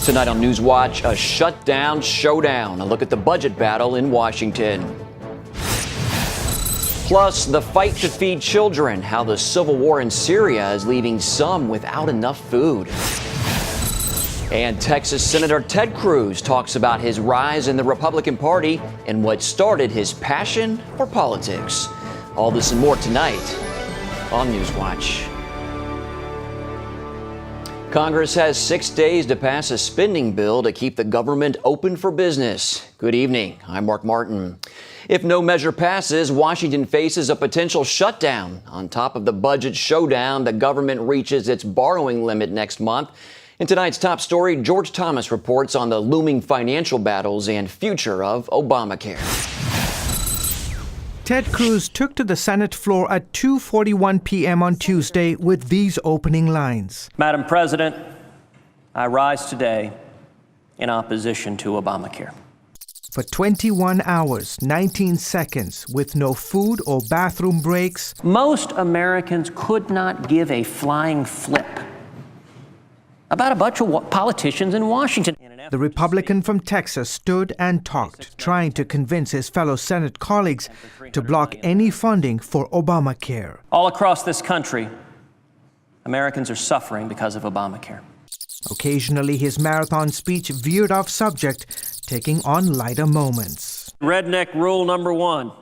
Tonight on NewsWatch, a shutdown showdown. A look at the budget battle in Washington. Plus, the fight to feed children, how the civil war in Syria is leaving some without enough food. And Texas Senator Ted Cruz talks about his rise in the Republican Party and what started his passion for politics. All this and more tonight on NewsWatch. Congress has 6 days to pass a spending bill to keep the government open for business. Good evening. I'm Mark Martin. If no measure passes, Washington faces a potential shutdown. On top of the budget showdown, the government reaches its borrowing limit next month. In tonight's top story, George Thomas reports on the looming financial battles and future of Obamacare. Ted Cruz took to the Senate floor at 2:41 p.m. on Tuesday with these opening lines. Madam President, I rise today in opposition to Obamacare. For 21 hours, 19 seconds, with no food or bathroom breaks, most Americans could not give a flying flip about a bunch of politicians in Washington. The Republican from Texas stood and talked, trying to convince his fellow Senate colleagues to block any funding for Obamacare. All across this country, Americans are suffering because of Obamacare. Occasionally, his marathon speech veered off subject, taking on lighter moments. Redneck rule number one: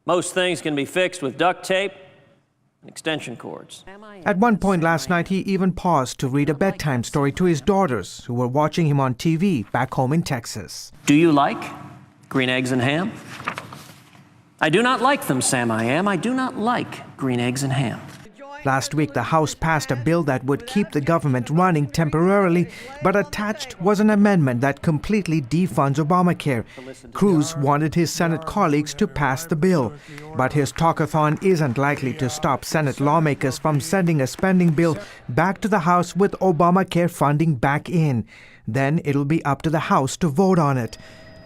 most things can be fixed with duct tape and extension cords. At one point last night, he even paused to read a bedtime story to his daughters, who were watching him on TV back home in Texas. Do you like green eggs and ham? I do not like them, Sam I am. I do not like green eggs and ham. Last week, the House passed a bill that would keep the government running temporarily, but attached was an amendment that completely defunds Obamacare. Cruz wanted his Senate colleagues to pass the bill, but his talkathon isn't likely to stop Senate lawmakers from sending a spending bill back to the House with Obamacare funding back in. Then it'll be up to the House to vote on it.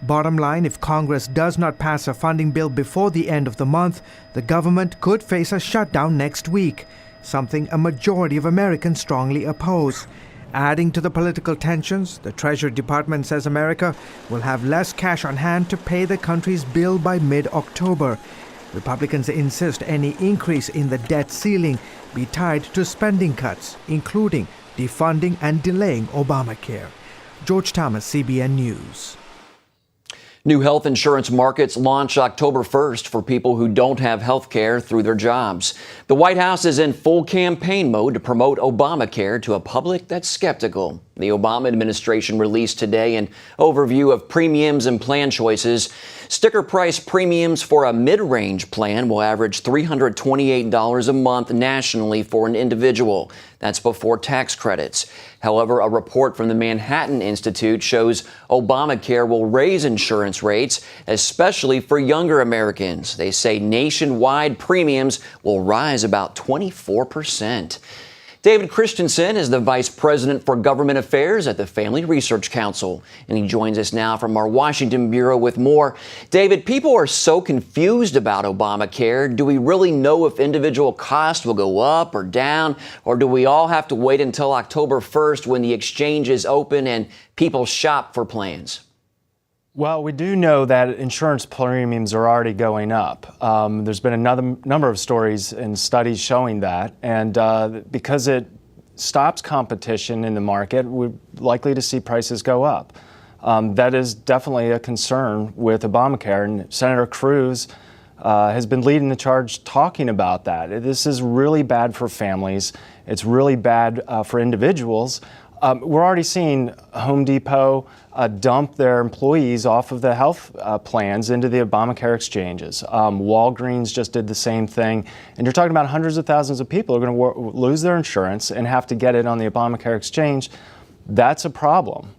Bottom line, if Congress does not pass a funding bill before the end of the month, the government could face a shutdown next week, something a majority of Americans strongly oppose. Adding to the political tensions, the Treasury Department says America will have less cash on hand to pay the country's bill by mid-October. Republicans insist any increase in the debt ceiling be tied to spending cuts, including defunding and delaying Obamacare. George Thomas, CBN News. New health insurance markets launch October 1st for people who don't have health care through their jobs. The White House is in full campaign mode to promote Obamacare to a public that's skeptical. The Obama administration released today an overview of premiums and plan choices. Sticker price premiums for a mid-range plan will average $328 a month nationally for an individual. That's before tax credits. However, a report from the Manhattan Institute shows Obamacare will raise insurance rates, especially for younger Americans. They say nationwide premiums will rise about 24%. David Christensen is the Vice President for Government Affairs at the Family Research Council, and he joins us now from our Washington Bureau with more. David, people are so confused about Obamacare. Do we really know if individual costs will go up or down, or do we all have to wait until October 1st when the exchange is open and people shop for plans? Well, we do know that insurance premiums are already going up. There's been another number of stories and studies showing that, and because it stops competition in the market, we're likely to see prices go up. That is definitely a concern with Obamacare, and Senator Cruz has been leading the charge talking about that. This is really bad for families. It's really bad for individuals. We're already seeing Home Depot dump their employees off of the health plans into the Obamacare exchanges. Walgreens just did the same thing. And you're talking about hundreds of thousands of people who are going to lose their insurance and have to get it on the Obamacare exchange. That's a problem.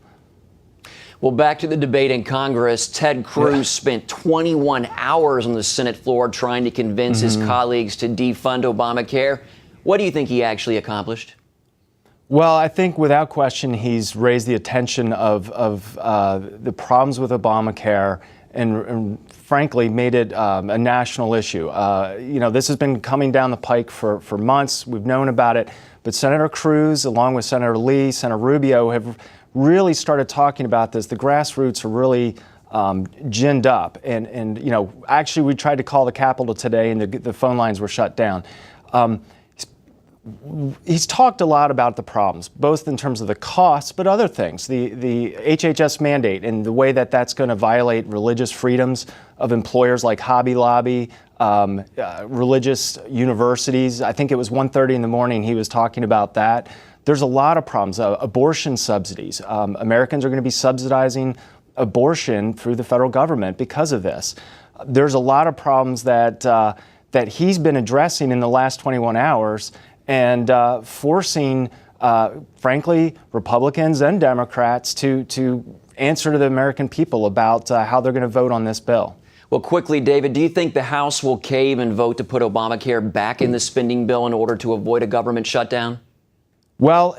Well, back to the debate in Congress. Ted Cruz spent 21 hours on the Senate floor trying to convince his colleagues to defund Obamacare. What do you think he actually accomplished? Well, I think without question he's raised the attention of the problems with Obamacare and frankly made it a national issue. This has been coming down the pike for months. We've known about it. But Senator Cruz, along with Senator Lee, Senator Rubio, have really started talking about this, the grassroots are really ginned up. And you know, actually we tried to call the Capitol today and the phone lines were shut down. He's talked a lot about the problems, both in terms of the costs, but other things. The HHS mandate and the way that that's going to violate religious freedoms of employers like Hobby Lobby, religious universities. I think it was 1:30 in the morning he was talking about that. There's a lot of problems. Abortion subsidies. Americans are going to be subsidizing abortion through the federal government because of this. There's a lot of problems that that he's been addressing in the last 21 hours and forcing, frankly, Republicans and Democrats to answer to the American people about how they're going to vote on this bill. Well, quickly, David, do you think the House will cave and vote to put Obamacare back in the spending bill in order to avoid a government shutdown? Well,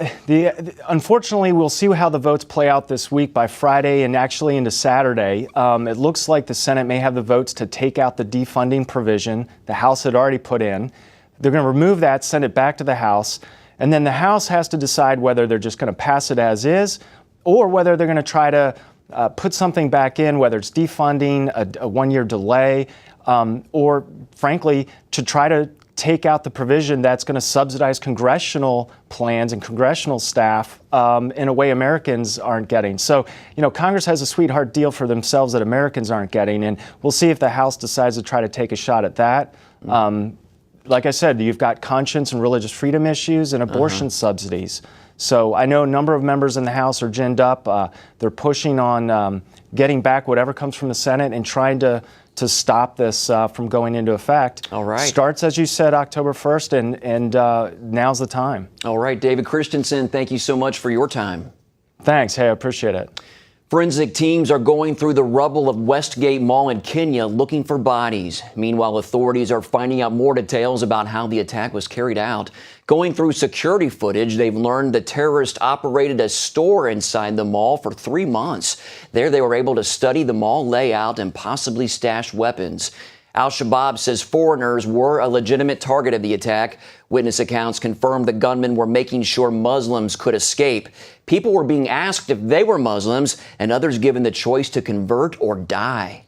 unfortunately, we'll see how the votes play out this week by Friday and actually into Saturday. It looks like the Senate may have the votes to take out the defunding provision the House had already put in. They're going to remove that, send it back to the House, and then the House has to decide whether they're just going to pass it as is or whether they're going to try to put something back in, whether it's defunding, a one-year delay, or frankly, to try to take out the provision that's going to subsidize congressional plans and congressional staff in a way Americans aren't getting. So, you know, Congress has a sweetheart deal for themselves that Americans aren't getting, and we'll see if the House decides to try to take a shot at that. Like I said, you've got conscience and religious freedom issues and abortion subsidies. So I know a number of members in the House are ginned up. They're pushing on getting back whatever comes from the Senate and trying to stop this from going into effect. All right. Starts, as you said, October 1st, and now's the time. All right, David Christensen, thank you so much for your time. Thanks. Hey, I appreciate it. Forensic teams are going through the rubble of Westgate Mall in Kenya looking for bodies. Meanwhile, authorities are finding out more details about how the attack was carried out. Going through security footage, they've learned the terrorist operated a store inside the mall for 3 months. There, they were able to study the mall layout and possibly stash weapons. Al-Shabaab says foreigners were a legitimate target of the attack. Witness accounts confirm the gunmen were making sure Muslims could escape. People were being asked if they were Muslims and others given the choice to convert or die.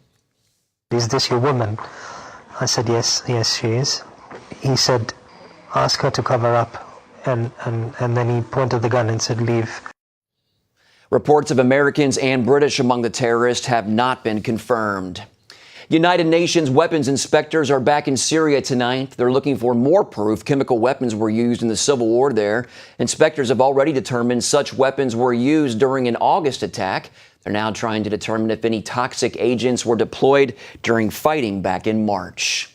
Is this your woman? I said, yes, she is. He said, ask her to cover up. And then he pointed the gun and said, leave. Reports of Americans and British among the terrorists have not been confirmed. United Nations weapons inspectors are back in Syria tonight. They're looking for more proof chemical weapons were used in the civil war there. Inspectors have already determined such weapons were used during an August attack. They're now trying to determine if any toxic agents were deployed during fighting back in March.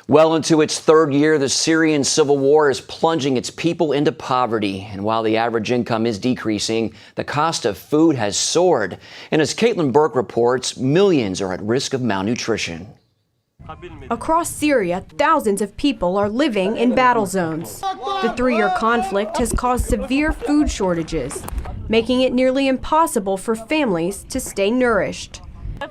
Well into its third year, the Syrian civil war is plunging its people into poverty. And while the average income is decreasing, the cost of food has soared. And as Caitlin Burke reports, millions are at risk of malnutrition. Across Syria, thousands of people are living in battle zones. The 3-year conflict has caused severe food shortages, making it nearly impossible for families to stay nourished.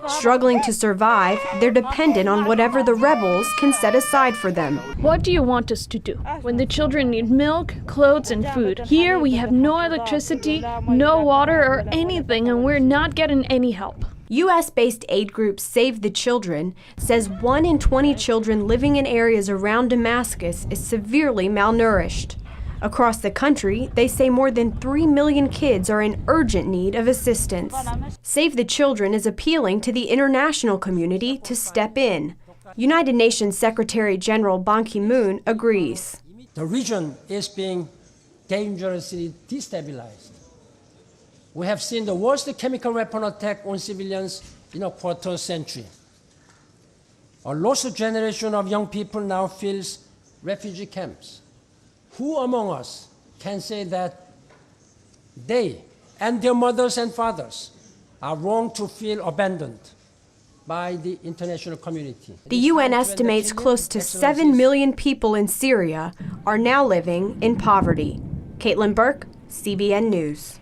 Struggling to survive, they're dependent on whatever the rebels can set aside for them. What do you want us to do when the children need milk, clothes, and food? Here we have no electricity, no water or anything, and we're not getting any help. U.S.-based aid group Save the Children says 1 in 20 children living in areas around Damascus is severely malnourished. Across the country, they say more than 3 million kids are in urgent need of assistance. Save the Children is appealing to the international community to step in. United Nations Secretary General Ban Ki-moon agrees. The region is being dangerously destabilized. We have seen the worst chemical weapon attack on civilians in a quarter century. A lost generation of young people now fills refugee camps. Who among us can say that they and their mothers and fathers are wrong to feel abandoned by the international community? The UN estimates close to 7 million people in Syria are now living in poverty. Caitlin Burke, CBN News.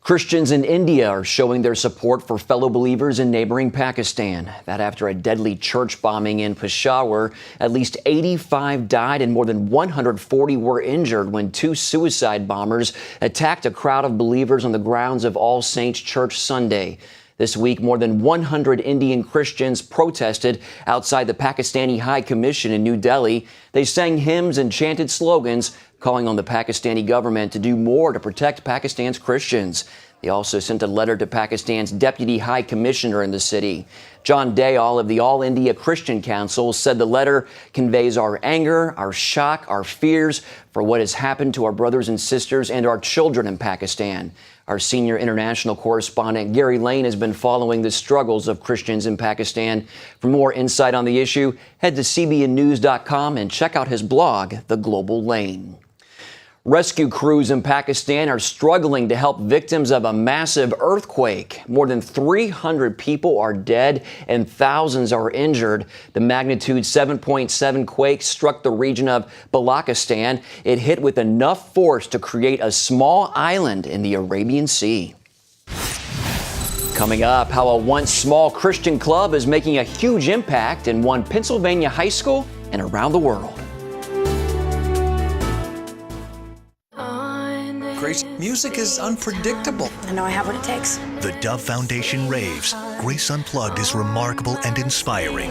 Christians in India are showing their support for fellow believers in neighboring Pakistan. That after a deadly church bombing in Peshawar, at least 85 died and more than 140 were injured when two suicide bombers attacked a crowd of believers on the grounds of All Saints Church Sunday. This week, more than 100 Indian Christians protested outside the Pakistani High Commission in New Delhi. They sang hymns and chanted slogans calling on the Pakistani government to do more to protect Pakistan's Christians. They also sent a letter to Pakistan's Deputy High Commissioner in the city. John Dayal of the All India Christian Council said the letter conveys our anger, our shock, our fears for what has happened to our brothers and sisters and our children in Pakistan. Our senior international correspondent Gary Lane has been following the struggles of Christians in Pakistan. For more insight on the issue, head to CBNNews.com and check out his blog, The Global Lane. Rescue crews in Pakistan are struggling to help victims of a massive earthquake. More than 300 people are dead and thousands are injured. The magnitude 7.7 quake struck the region of Balochistan. It hit with enough force to create a small island in the Arabian Sea. Coming up, how a once small Christian club is making a huge impact in one Pennsylvania high school and around the world. Grace, music is unpredictable. I know I have what it takes. The Dove Foundation raves. Grace Unplugged is remarkable and inspiring.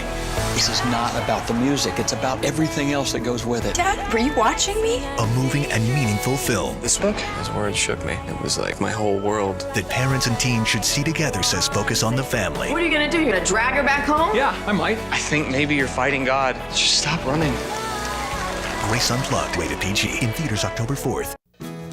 This is not about the music. It's about everything else that goes with it. Dad, were you watching me? A moving and meaningful film. This book, his words shook me. It was like my whole world. That parents and teens should see together, says Focus on the Family. What are you gonna do? You're gonna drag her back home? Yeah, I might. I think maybe you're fighting God. Just stop running. Grace Unplugged, rated PG, in theaters October 4th.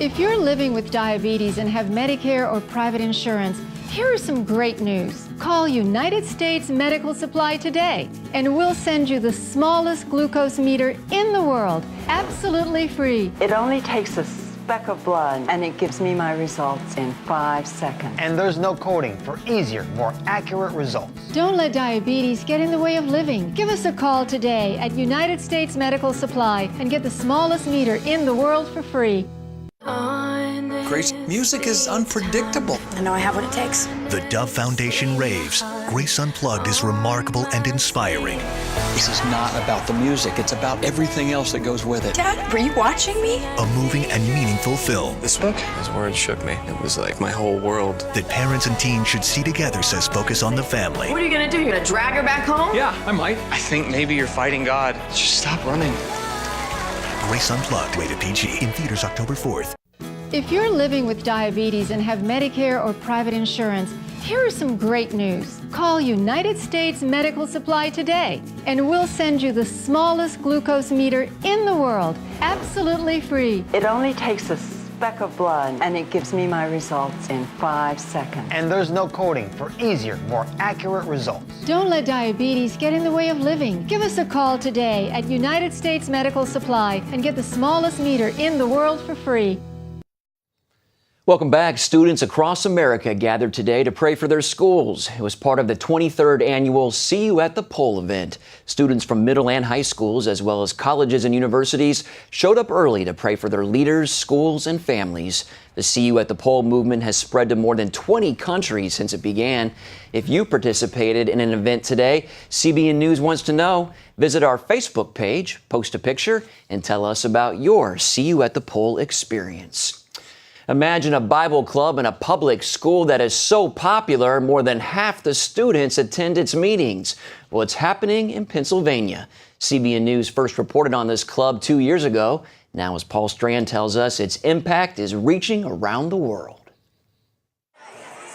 If you're living with diabetes and have Medicare or private insurance, here is some great news. Call United States Medical Supply today, and we'll send you the smallest glucose meter in the world, absolutely free. It only takes a speck of blood, and it gives me my results in 5 seconds. And there's no coding for easier, more accurate results. Don't let diabetes get in the way of living. Give us a call today at United States Medical Supply and get the smallest meter in the world for free. Grace, music is unpredictable. I know I have what it takes. The Dove Foundation raves. Grace Unplugged is remarkable and inspiring. This is not about the music. It's about everything else that goes with it. Dad, were you watching me? A moving and meaningful film. This book, his words shook me. It was like my whole world. That parents and teens should see together, says Focus on the Family. What are you gonna do? You're gonna drag her back home? Yeah, I might. I think maybe you're fighting God. Just stop running. Grace Unplugged, rated PG, in theaters October 4th. If you're living with diabetes and have Medicare or private insurance, here is some great news. Call United States Medical Supply today, and we'll send you the smallest glucose meter in the world, absolutely free. It only takes a speck of blood, and it gives me my results in 5 seconds. And there's no coding for easier, more accurate results. Don't let diabetes get in the way of living. Give us a call today at United States Medical Supply and get the smallest meter in the world for free. Welcome back. Students across America gathered today to pray for their schools. It was part of the 23rd annual See You at the Poll event. Students from middle and high schools, as well as colleges and universities, showed up early to pray for their leaders, schools, and families. The See You at the Poll movement has spread to more than 20 countries since it began. If you participated in an event today, CBN News wants to know. Visit our Facebook page, post a picture, and tell us about your See You at the Poll experience. Imagine a Bible club in a public school that is so popular, more than half the students attend its meetings. Well, it's happening in Pennsylvania. CBN News first reported on this club 2 years ago. Now, as Paul Strand tells us, its impact is reaching around the world.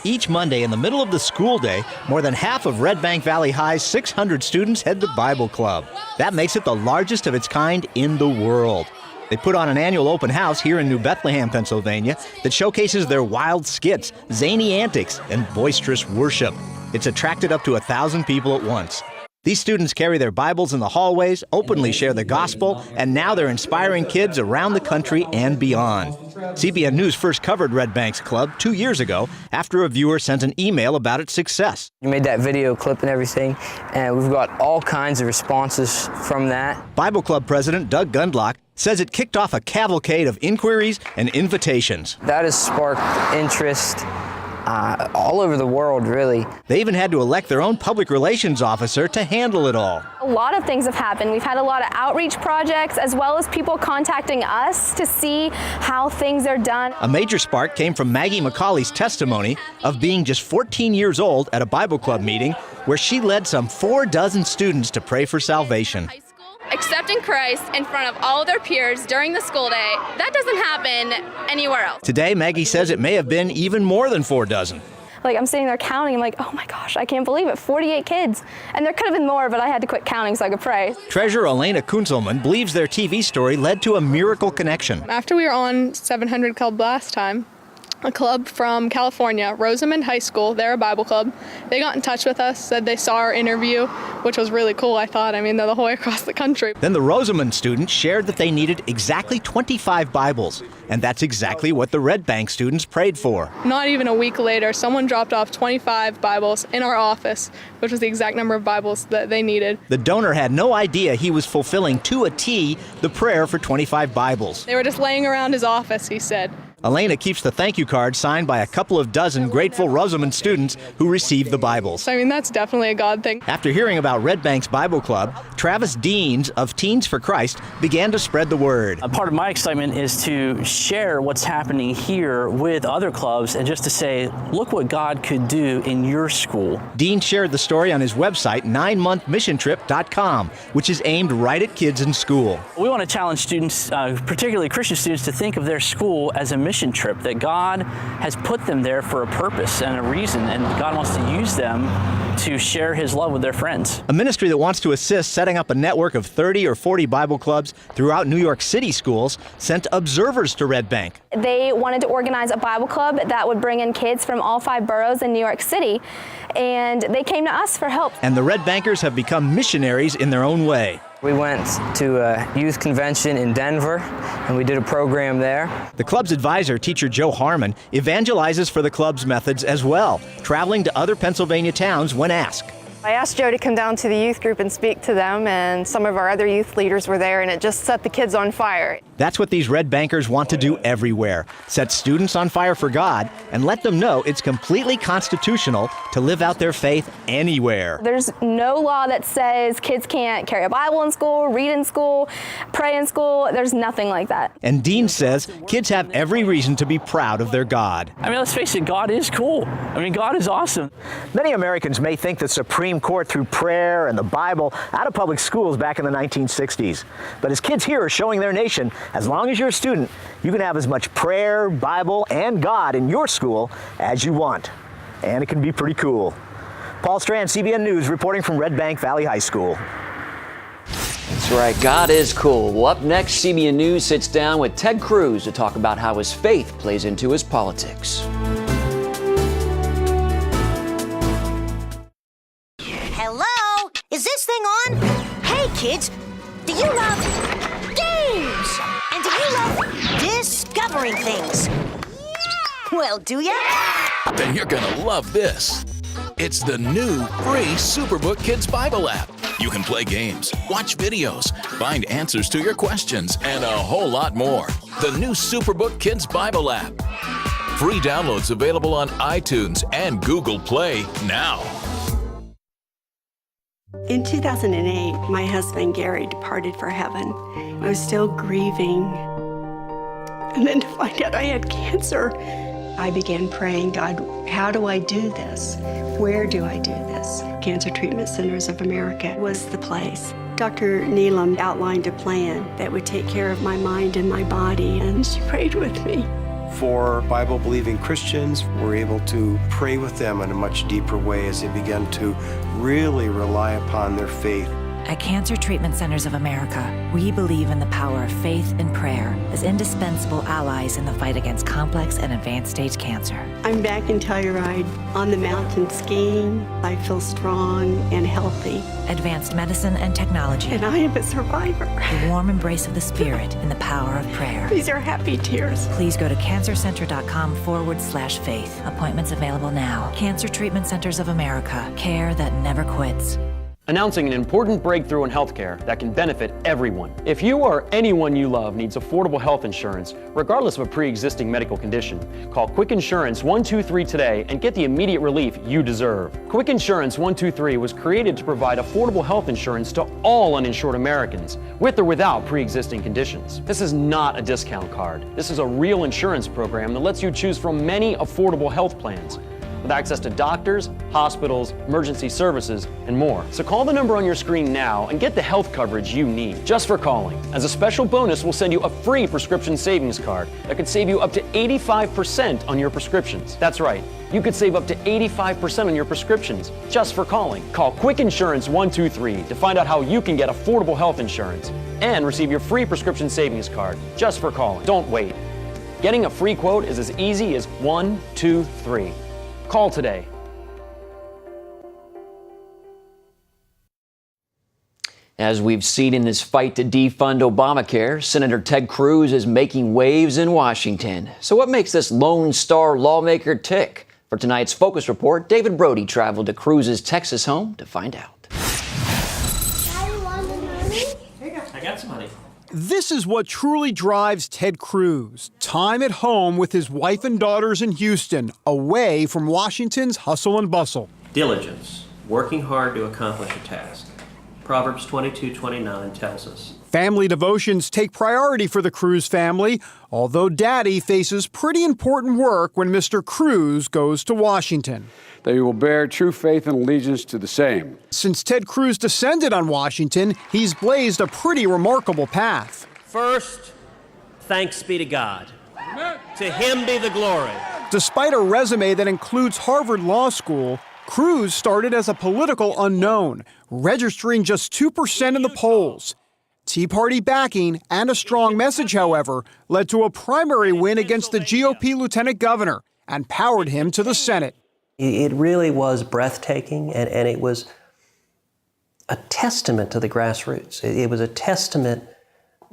Each Monday in the middle of the school day, more than half of Red Bank Valley High's 600 students head to Bible Club. That makes it the largest of its kind in the world. They put on an annual open house here in New Bethlehem, Pennsylvania, that showcases their wild skits, zany antics, and boisterous worship. It's attracted up to 1,000 people at once. These students carry their Bibles in the hallways, openly share the gospel, and now they're inspiring kids around the country and beyond. CBN News first covered Red Bank's club 2 years ago after a viewer sent an email about its success. You made that video clip and everything, and we've got all kinds of responses from that. Bible Club President Doug Gundlach says it kicked off a cavalcade of inquiries and invitations. That has sparked interest all over the world, really. They even had to elect their own public relations officer to handle it all. A lot of things have happened. We've had a lot of outreach projects, as well as people contacting us to see how things are done. A major spark came from Maggie McCauley's testimony of being just 14 years old at a Bible Club meeting where she led some 4 dozen students to pray for salvation. Accepting Christ in front of all of their peers during the school day, that doesn't happen anywhere else. Today, Maggie says it may have been even more than 4 dozen. Like, I'm sitting there counting, I'm like, oh my gosh, I can't believe it, 48 kids. And there could have been more, but I had to quit counting so I could pray. Treasurer Elena Kunzelman believes their TV story led to a miracle connection. After we were on 700 Club last time, a club from California, Rosamond High School, they're a Bible club. They got in touch with us, said they saw our interview, which was really cool, I thought. I mean, they're the whole way across the country. Then the Rosamond students shared that they needed exactly 25 Bibles, and that's exactly what the Red Bank students prayed for. Not even a week later, someone dropped off 25 Bibles in our office, which was the exact number of Bibles that they needed. The donor had no idea he was fulfilling to a T the prayer for 25 Bibles. They were just laying around his office, he said. Elena keeps the thank you card signed by a couple of dozen grateful Rosamond students who received the Bibles. I mean, that's definitely a God thing. After hearing about Red Bank's Bible Club, Travis Deans of Teens for Christ began to spread the word. A part of my excitement is to share what's happening here with other clubs and just to say, look what God could do in your school. Dean shared the story on his website, 9monthmissiontrip.com, which is aimed right at kids in school. We want to challenge students, particularly Christian students, to think of their school as a mission trip, that God has put them there for a purpose and a reason, and God wants to use them to share His love with their friends. A ministry that wants to assist setting up a network of 30 or 40 Bible clubs throughout New York City schools sent observers to Red Bank. They wanted to organize a Bible club that would bring in kids from all 5 boroughs in New York City, and they came to us for help. And the Red Bankers have become missionaries in their own way. We went to a youth convention in Denver, and we did a program there. The club's advisor, teacher Joe Harmon, evangelizes for the club's methods as well, traveling to other Pennsylvania towns when asked. I asked Joe to come down to the youth group and speak to them, and some of our other youth leaders were there, and it just set the kids on fire. That's what these Red Bankers want to do everywhere, set students on fire for God and let them know it's completely constitutional to live out their faith anywhere. There's no law that says kids can't carry a Bible in school, read in school, pray in school. There's nothing like that. And Dean says kids have every reason to be proud of their God. I mean, let's face it, God is cool. I mean, God is awesome. Many Americans may think the Supreme Court threw prayer and the Bible out of public schools back in the 1960s. But as kids here are showing their nation, as long as you're a student, you can have as much prayer, Bible, and God in your school as you want. And it can be pretty cool. Paul Strand, CBN News, reporting from Red Bank Valley High School. That's right, God is cool. Well, up next, CBN News sits down with Ted Cruz to talk about how his faith plays into his politics. Hello? Is this thing on? Hey, kids, do you love games? And do you love discovering things? Well, do ya? Then you're gonna love this. It's the new free Superbook Kids Bible app. You can play games, watch videos, find answers to your questions, and a whole lot more. The new Superbook Kids Bible app. Free downloads available on iTunes and Google Play now. In 2008, my husband Gary departed for heaven. I was still grieving. And then to find out I had cancer, I began praying, God, how do I do this? Where do I do this? Cancer Treatment Centers of America was the place. Dr. Neelam outlined a plan that would take care of my mind and my body, and she prayed with me. For Bible-believing Christians, we're able to pray with them in a much deeper way as they begin to really rely upon their faith. At Cancer Treatment Centers of America, we believe in the power of faith and prayer as indispensable allies in the fight against complex and advanced stage cancer. I'm back in Telluride on the mountain skiing. I feel strong and healthy. Advanced medicine and technology. And I am a survivor. The warm embrace of the spirit and the power of prayer. These are happy tears. Please go to cancercenter.com/faith. Appointments available now. Cancer Treatment Centers of America. Care that never quits. Announcing an important breakthrough in healthcare that can benefit everyone. If you or anyone you love needs affordable health insurance, regardless of a pre-existing medical condition, call Quick Insurance 123 today and get the immediate relief you deserve. Quick Insurance 123 was created to provide affordable health insurance to all uninsured Americans, with or without pre-existing conditions. This is not a discount card. This is a real insurance program that lets you choose from many affordable health plans, with access to doctors, hospitals, emergency services, and more. So call the number on your screen now and get the health coverage you need, just for calling. As a special bonus, we'll send you a free prescription savings card that could save you up to 85% on your prescriptions. That's right, you could save up to 85% on your prescriptions just for calling. Call Quick Insurance 123 to find out how you can get affordable health insurance and receive your free prescription savings card just for calling. Don't wait. Getting a free quote is as easy as 1, 2, 3. Call today. As we've seen in this fight to defund Obamacare, Senator Ted Cruz is making waves in Washington. So what makes this Lone Star lawmaker tick? For tonight's Focus Report, David Brody traveled to Cruz's Texas home to find out. I got some money. This is what truly drives Ted Cruz. Time at home with his wife and daughters in Houston, away from Washington's hustle and bustle. Diligence, working hard to accomplish a task. Proverbs 22:29 tells us. Family devotions take priority for the Cruz family, although Daddy faces pretty important work when Mr. Cruz goes to Washington. They will bear true faith and allegiance to the same. Since Ted Cruz descended on Washington, he's blazed a pretty remarkable path. First, thanks be to God. To him be the glory. Despite a resume that includes Harvard Law School, Cruz started as a political unknown, registering just 2% in the polls. Tea Party backing and a strong message, however, led to a primary win against the GOP lieutenant governor and powered him to the Senate. It really was breathtaking, and it was a testament to the grassroots. It was a testament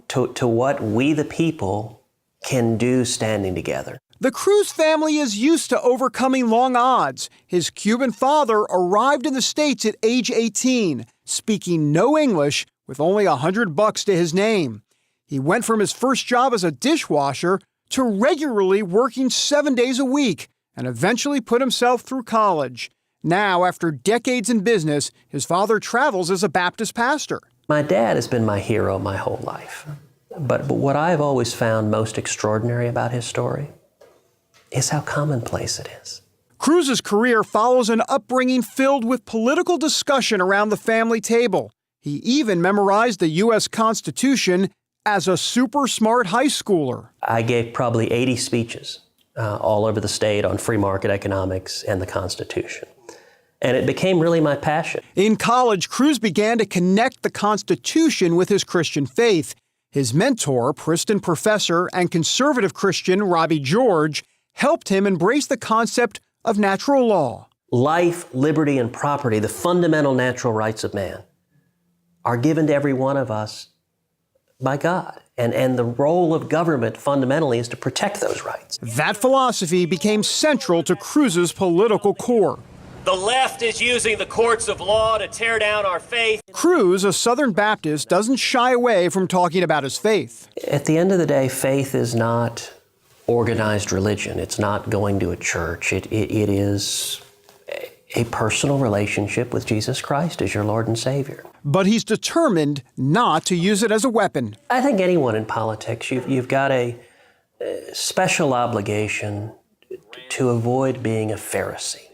to what we, the people, can do standing together. The Cruz family is used to overcoming long odds. His Cuban father arrived in the States at age 18, speaking no English, with only $100 to his name. He went from his first job as a dishwasher to regularly working 7 days a week, and eventually put himself through college. Now, after decades in business, his father travels as a Baptist pastor. My dad has been my hero my whole life. But what I've always found most extraordinary about his story is how commonplace it is. Cruz's career follows an upbringing filled with political discussion around the family table. He even memorized the U.S. Constitution as a super smart high schooler. I gave probably 80 speeches all over the state on free market economics and the Constitution. And it became really my passion. In college, Cruz began to connect the Constitution with his Christian faith. His mentor, Princeton professor and conservative Christian Robbie George, helped him embrace the concept of natural law. Life, liberty, and property, the fundamental natural rights of man, are given to every one of us by God. And the role of government fundamentally is to protect those rights. That philosophy became central to Cruz's political core. The left is using the courts of law to tear down our faith. Cruz, a Southern Baptist, doesn't shy away from talking about his faith. At the end of the day, faith is not organized religion. It's not going to a church. It is a personal relationship with Jesus Christ as your Lord and Savior. But he's determined not to use it as a weapon. I think anyone in politics, you've got a special obligation to avoid being a Pharisee,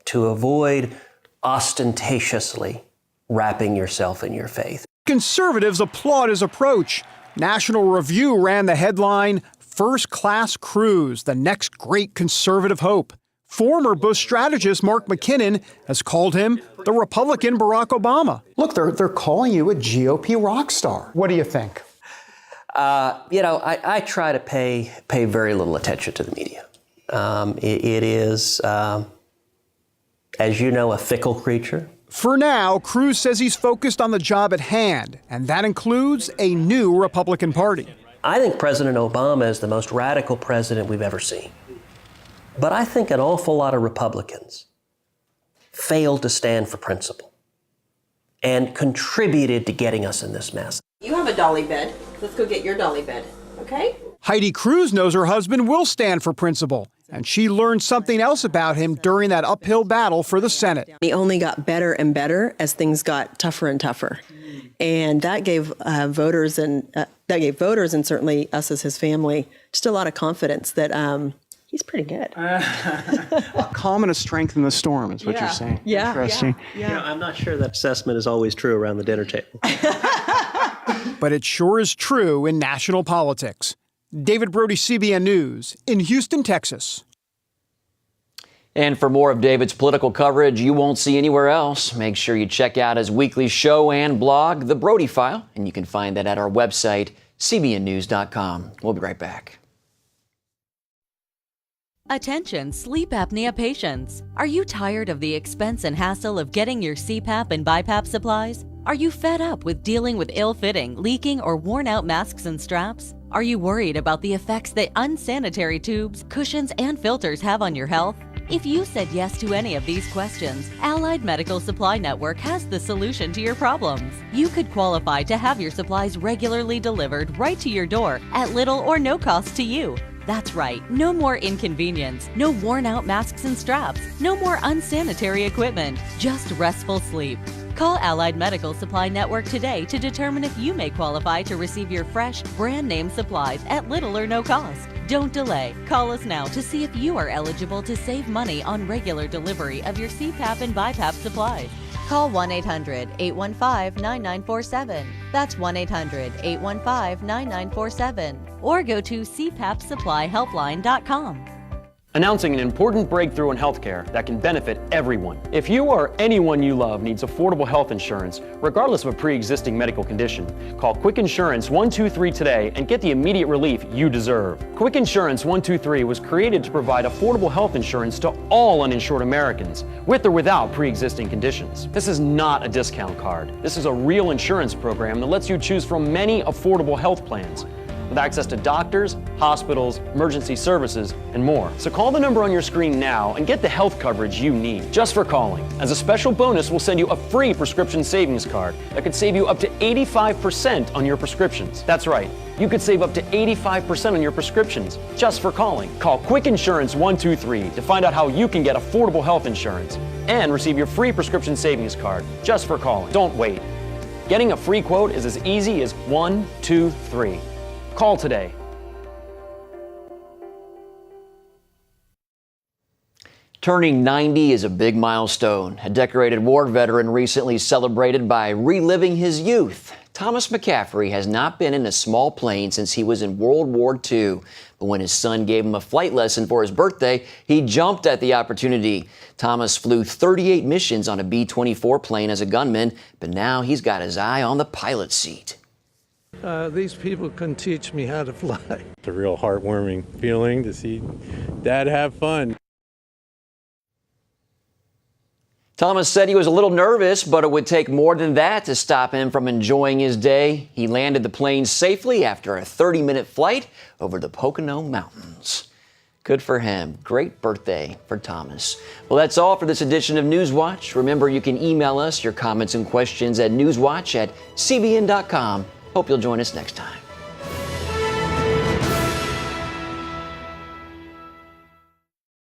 to avoid ostentatiously wrapping yourself in your faith. Conservatives applaud his approach. National Review ran the headline, "First Class Cruz, the next great conservative hope." Former Bush strategist Mark McKinnon has called him the Republican Barack Obama. Look, they're calling you a GOP rock star. What do you think? I try to pay very little attention to the media. It is, as you know, a fickle creature. For now, Cruz says he's focused on the job at hand, and that includes a new Republican Party. I think President Obama is the most radical president we've ever seen. But I think an awful lot of Republicans failed to stand for principle and contributed to getting us in this mess. You have a dolly bed. Let's go get your dolly bed, okay? Heidi Cruz knows her husband will stand for principle, and she learned something else about him during that uphill battle for the Senate. He only got better and better as things got tougher and tougher. And that gave voters and certainly us as his family just a lot of confidence that he's pretty good. A calm and a strength in the storm is what you're saying. Yeah. Interesting. Yeah. I'm not sure that assessment is always true around the dinner table. But it sure is true in national politics. David Brody, CBN News, in Houston, Texas. And for more of David's political coverage you won't see anywhere else, make sure you check out his weekly show and blog, The Brody File, and you can find that at our website, cbnnews.com. We'll be right back. Attention sleep apnea patients. Are you tired of the expense and hassle of getting your CPAP and BiPAP supplies? Are you fed up with dealing with ill-fitting, leaking, or worn-out masks and straps? Are you worried about the effects that unsanitary tubes, cushions, and filters have on your health? If you said yes to any of these questions, Allied Medical Supply Network has the solution to your problems. You could qualify to have your supplies regularly delivered right to your door at little or no cost to you. That's right, no more inconvenience, no worn-out masks and straps, no more unsanitary equipment, just restful sleep. Call Allied Medical Supply Network today to determine if you may qualify to receive your fresh, brand-name supplies at little or no cost. Don't delay. Call us now to see if you are eligible to save money on regular delivery of your CPAP and BiPAP supplies. Call 1-800-815-9947. That's 1-800-815-9947. Or go to cpapsupplyhelpline.com. Announcing an important breakthrough in healthcare that can benefit everyone. If you or anyone you love needs affordable health insurance, regardless of a pre-existing medical condition, call Quick Insurance 123 today and get the immediate relief you deserve. Quick Insurance 123 was created to provide affordable health insurance to all uninsured Americans, with or without pre-existing conditions. This is not a discount card. This is a real insurance program that lets you choose from many affordable health plans, with access to doctors, hospitals, emergency services, and more. So call the number on your screen now and get the health coverage you need just for calling. As a special bonus, we'll send you a free prescription savings card that could save you up to 85% on your prescriptions. That's right, you could save up to 85% on your prescriptions just for calling. Call Quick Insurance 123 to find out how you can get affordable health insurance and receive your free prescription savings card just for calling. Don't wait. Getting a free quote is as easy as 1, 2, 3. Call today. Turning 90 is a big milestone. A decorated war veteran recently celebrated by reliving his youth. Thomas McCaffrey has not been in a small plane since he was in World War II. But when his son gave him a flight lesson for his birthday, he jumped at the opportunity. Thomas flew 38 missions on a B-24 plane as a gunman, but now he's got his eye on the pilot's seat. These people can teach me how to fly. It's a real heartwarming feeling to see Dad have fun. Thomas said he was a little nervous, but it would take more than that to stop him from enjoying his day. He landed the plane safely after a 30-minute flight over the Pocono Mountains. Good for him. Great birthday for Thomas. Well, that's all for this edition of NewsWatch. Remember, you can email us your comments and questions at newswatch@cbn.com. Hope you'll join us next time.